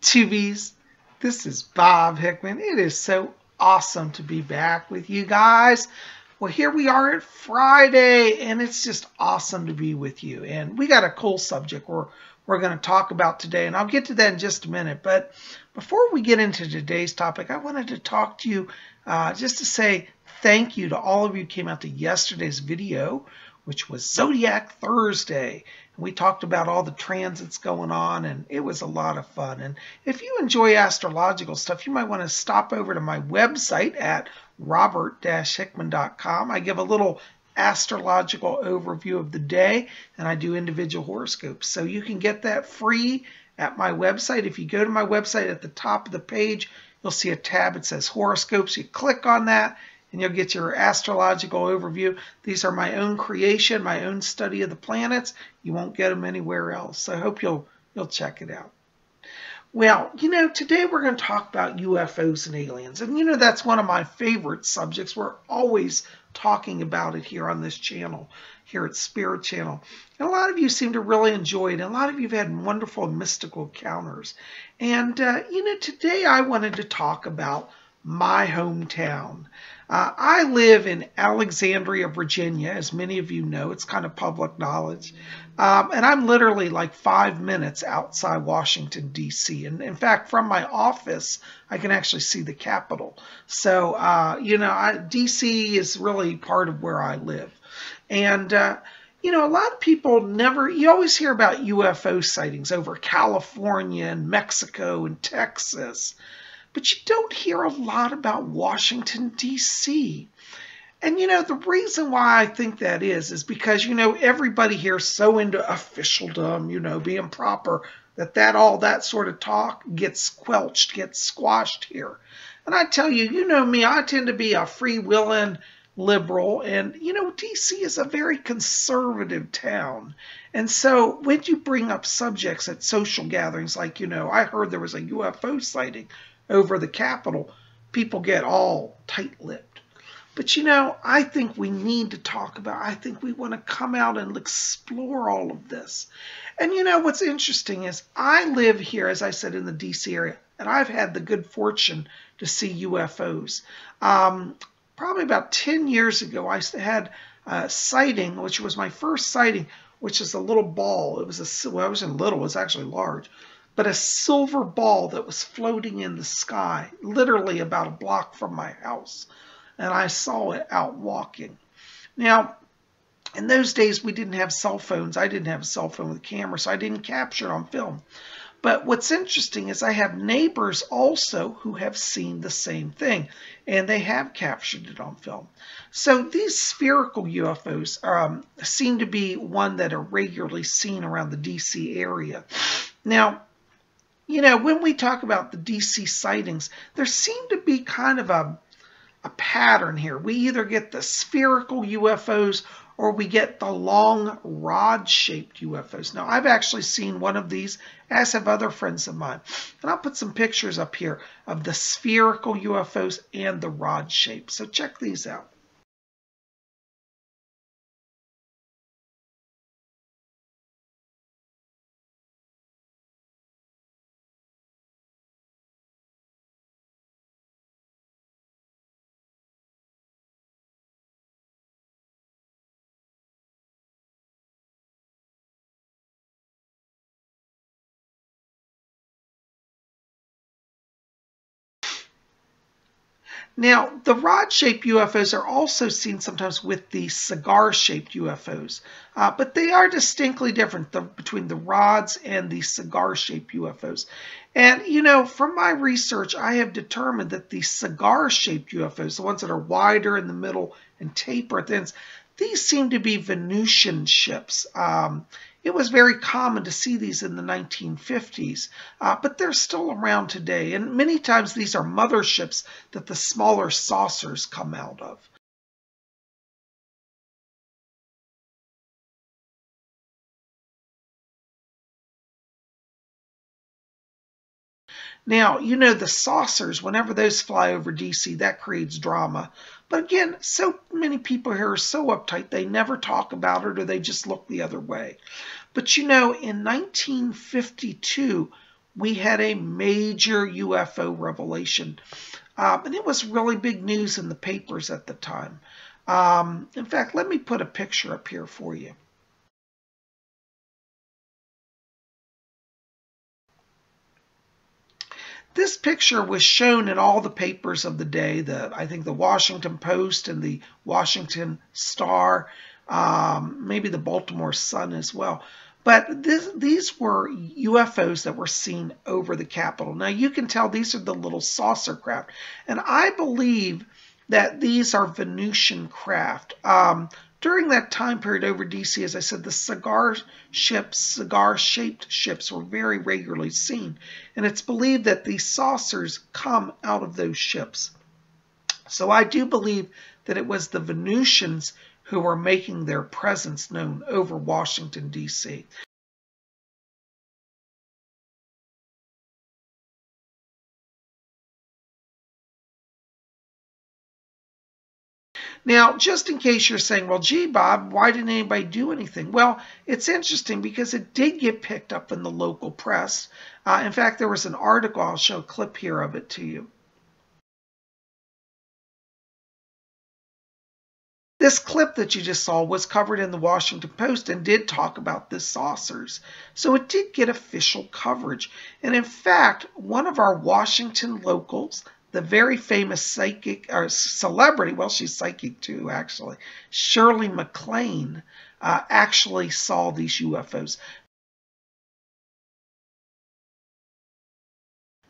Tubies, this is Bob Hickman. It is so awesome to be back with you guys. Well, here we are at Friday, and it's just awesome to be with you. And we got a cool subject we're going to talk about today, and I'll get to that in just a minute. But before we get into today's topic, I wanted to talk to you just to say thank you to all of you who came out to yesterday's video, which was Zodiac Thursday. And we talked about all the transits going on, and it was a lot of fun. And if you enjoy astrological stuff, you might want to stop over to my website at robert-hickman.com. I give a little astrological overview of the day, and I do individual horoscopes. So you can get that free at my website. If you go to my website, at the top of the page, you'll see a tab that says horoscopes. You click on that, and you'll get your astrological overview. These are my own creation, my own study of the planets. You won't get them anywhere else. So I hope you'll check it out. Well, today we're going to talk about UFOs and aliens. And, that's one of my favorite subjects. We're always talking about it here on this channel, here at Spirit Channel. And a lot of you seem to really enjoy it. And a lot of you have had wonderful mystical encounters. And, today I wanted to talk about my hometown. I live in Alexandria, Virginia, as many of you know. It's kind of public knowledge. And I'm literally like 5 minutes outside Washington, D.C. And in fact, from my office, I can actually see the Capitol. So, D.C. is really part of where I live. And, a lot of people you always hear about UFO sightings over California and Mexico and Texas. But you don't hear a lot about Washington, D.C. And, the reason why I think that is because, everybody here is so into officialdom, being proper, all that sort of talk gets squelched, gets squashed here. And I tell you, you know me, I tend to be a free-willing liberal. And, D.C. is a very conservative town. And so when you bring up subjects at social gatherings, like, I heard there was a UFO sighting over the Capitol, people get all tight-lipped. But, I think we need to talk about, I think we want to come out and explore all of this. And, what's interesting is I live here, as I said, in the D.C. area, and I've had the good fortune to see UFOs. Probably about 10 years ago, I had a sighting, which was my first sighting, which is a little ball. It was well, it wasn't little, it was actually large. But a silver ball that was floating in the sky, literally about a block from my house. And I saw it out walking. Now, in those days, we didn't have cell phones. I didn't have a cell phone with a camera, so I didn't capture it on film. But what's interesting is I have neighbors also who have seen the same thing, and they have captured it on film. So these spherical UFOs seem to be one that are regularly seen around the D.C. area. Now, when we talk about the D.C. sightings, there seemed to be kind of a pattern here. We either get the spherical UFOs or we get the long rod-shaped UFOs. Now, I've actually seen one of these, as have other friends of mine. And I'll put some pictures up here of the spherical UFOs and the rod-shaped. So check these out. Now, the rod-shaped UFOs are also seen sometimes with the cigar-shaped UFOs, but they are distinctly different between the rods and the cigar-shaped UFOs. And, from my research, I have determined that the cigar-shaped UFOs, the ones that are wider in the middle and taper at the ends, these seem to be Venusian ships. It was very common to see these in the 1950s, but they're still around today. And many times these are motherships that the smaller saucers come out of. Now, the saucers, whenever those fly over DC, that creates drama. But again, so many people here are so uptight, they never talk about it or they just look the other way. But in 1952, we had a major UFO revelation. And it was really big news in the papers at the time. In fact, let me put a picture up here for you. This picture was shown in all the papers of the day, I think the Washington Post and the Washington Star, maybe the Baltimore Sun as well. But these were UFOs that were seen over the Capitol. Now you can tell these are the little saucer craft. And I believe that these are Venusian craft. During that time period over DC, as I said, the cigar-shaped ships were very regularly seen. And it's believed that these saucers come out of those ships. So I do believe that it was the Venusians who were making their presence known over Washington, D.C. Now, just in case you're saying, well, gee, Bob, why didn't anybody do anything? Well, it's interesting because it did get picked up in the local press. In fact, there was an article, I'll show a clip here of it to you. This clip that you just saw was covered in the Washington Post and did talk about the saucers. So it did get official coverage. And in fact, one of our Washington locals, the very famous psychic or celebrity, well, she's psychic too, actually, Shirley MacLaine, actually saw these UFOs.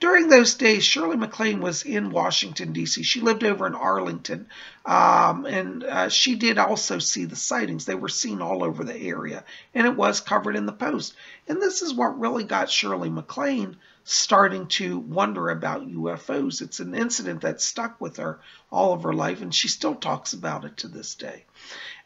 During those days, Shirley MacLaine was in Washington, D.C. She lived over in Arlington, and she did also see the sightings. They were seen all over the area, and it was covered in the Post. And this is what really got Shirley MacLaine starting to wonder about UFOs. It's an incident that stuck with her all of her life, and she still talks about it to this day.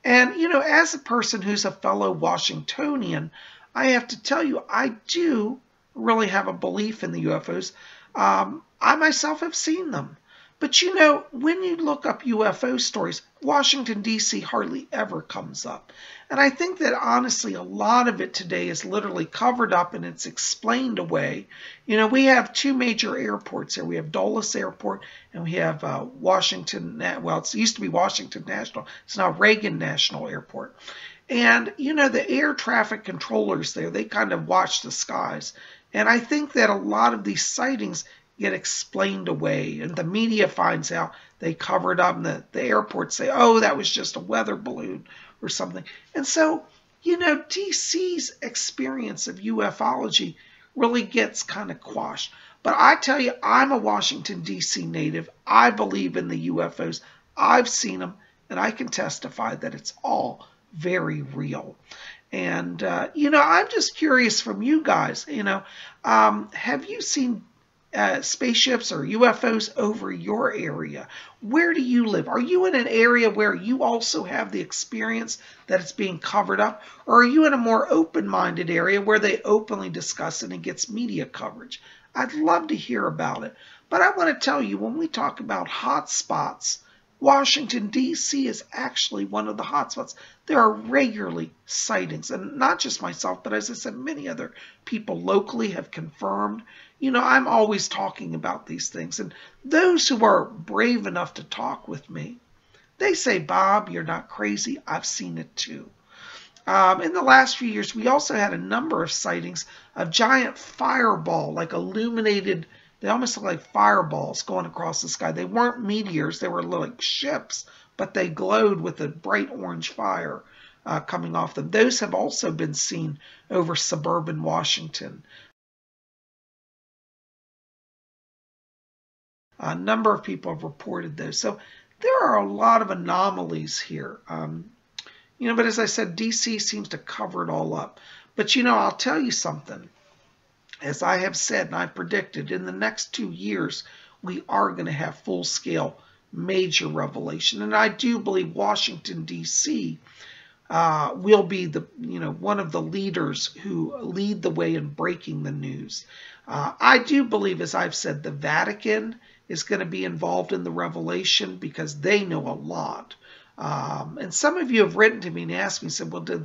And, you know, as a person who's a fellow Washingtonian, I have to tell you, I do really have a belief in the UFOs. I myself have seen them. But you know, when you look up UFO stories, Washington, D.C. hardly ever comes up. And I think that honestly, a lot of it today is literally covered up and it's explained away. You know, we have two major airports here. We have Dulles Airport and we have Washington, well, it used to be Washington National. It's now Reagan National Airport. And, you know, the air traffic controllers there, they kind of watch the skies. And I think that a lot of these sightings get explained away, and the media finds out, they cover it up, and the airports say, oh, that was just a weather balloon or something. And so, you know, DC's experience of ufology really gets kind of quashed. But I tell you, I'm a Washington, D.C. native. I believe in the UFOs. I've seen them, and I can testify that it's all very real. And, you know, I'm just curious from you guys, you know, have you seen spaceships or UFOs over your area? Where do you live? Are you in an area where you also have the experience that it's being covered up? Or are you in a more open-minded area where they openly discuss it and gets media coverage? I'd love to hear about it. But I want to tell you, when we talk about hot spots, Washington, D.C. is actually one of the hotspots. There are regularly sightings, and not just myself, but as I said, many other people locally have confirmed. You know, I'm always talking about these things, and those who are brave enough to talk with me, they say, Bob, you're not crazy. I've seen it too. In the last few years, we also had a number of sightings of giant fireball, like illuminated. They almost look like fireballs going across the sky. They weren't meteors. They were like ships, but they glowed with a bright orange fire coming off them. Those have also been seen over suburban Washington. A number of people have reported those. So there are a lot of anomalies here. You know, but as I said, DC seems to cover it all up. But, you know, I'll tell you something. As I have said and I predicted, in the next 2 years, we are going to have full-scale major revelation. And I do believe Washington, D.C. Will be one of the leaders who lead the way in breaking the news. I do believe, as I've said, the Vatican is going to be involved in the revelation because they know a lot. And some of you have written to me and asked me, said, well, does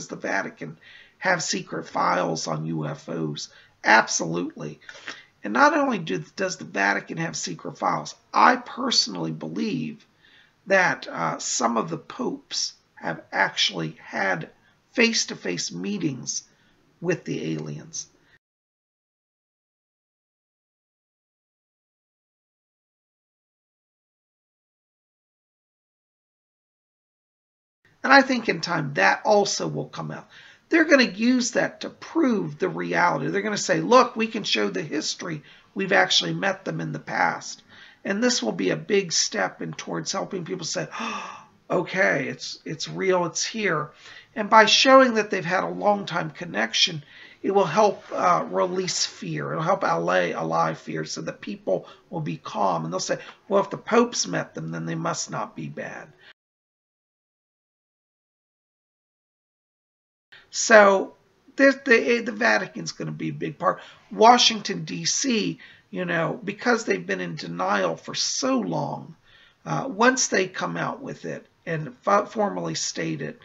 the Vatican have secret files on UFOs? Absolutely. And not only does the Vatican have secret files, I personally believe that some of the popes have actually had face-to-face meetings with the aliens. And I think in time that also will come out. They're going to use that to prove the reality. They're going to say, look, we can show the history. We've actually met them in the past. And this will be a big step in towards helping people say, oh, okay, it's real, it's here. And by showing that they've had a long time connection, it will help release fear. It'll help allay fear so that people will be calm. And they'll say, well, if the popes met them, then they must not be bad. So the Vatican's going to be a big part. Washington, D.C., because they've been in denial for so long, once they come out with it and formally state it,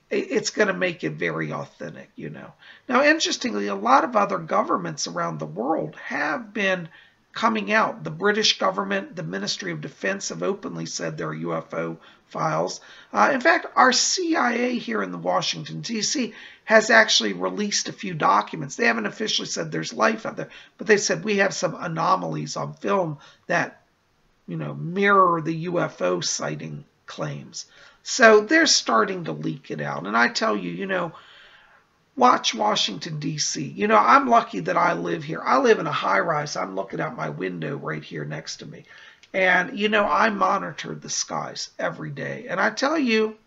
it's going to make it very authentic, Now, interestingly, a lot of other governments around the world have been coming out. The British government, the Ministry of Defense have openly said there are UFO files. In fact, our CIA here in the Washington, D.C. has actually released a few documents. They haven't officially said there's life out there, but they said we have some anomalies on film that, mirror the UFO sighting claims. So they're starting to leak it out. And I tell you, watch Washington, D.C. I'm lucky that I live here. I live in a high-rise. I'm looking out my window right here next to me. And, I monitor the skies every day. And I tell you,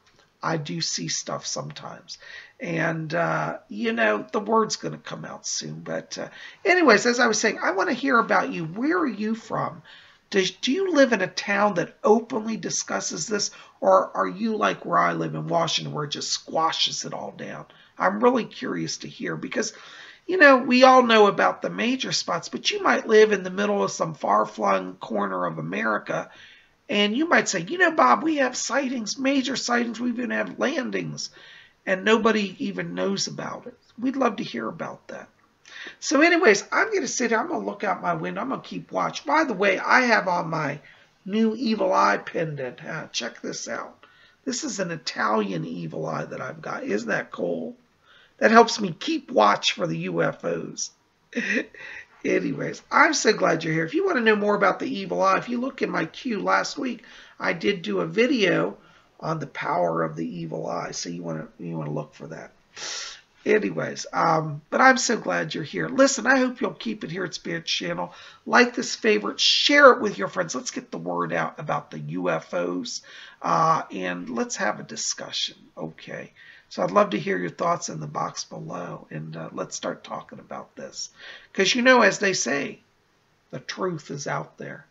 I do see stuff sometimes. And, the word's going to come out soon. But anyways, as I was saying, I want to hear about you. Where are you from? Do you live in a town that openly discusses this? Or are you like where I live in Washington where it just squashes it all down? I'm really curious to hear because, we all know about the major spots, but you might live in the middle of some far-flung corner of America, and you might say, Bob, we have sightings, major sightings, we even have landings, and nobody even knows about it. We'd love to hear about that. So anyways, I'm going to sit here, I'm going to look out my window, I'm going to keep watch. By the way, I have on my new evil eye pendant. Check this out. This is an Italian evil eye that I've got. Isn't that cool? That helps me keep watch for the UFOs. Anyways, I'm so glad you're here. If you want to know more about the evil eye, if you look in my queue last week, I did do a video on the power of the evil eye. So you want to look for that. Anyways, but I'm so glad you're here. Listen, I hope you'll keep it here at Spirit Channel. Like this, favorite, share it with your friends. Let's get the word out about the UFOs, and let's have a discussion, okay? So I'd love to hear your thoughts in the box below, and let's start talking about this. Because as they say, the truth is out there.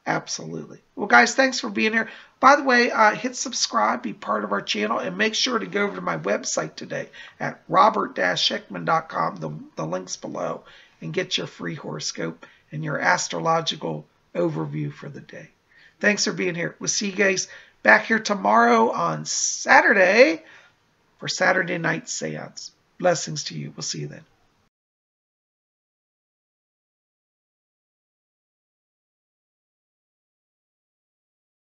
Absolutely. Well, guys, thanks for being here. By the way, hit subscribe, be part of our channel, and make sure to go over to my website today at robert-hickman.com, the link's below, and get your free horoscope and your astrological overview for the day. Thanks for being here. We'll see you guys back here tomorrow on Saturday for Saturday Night Seance. Blessings to you. We'll see you then.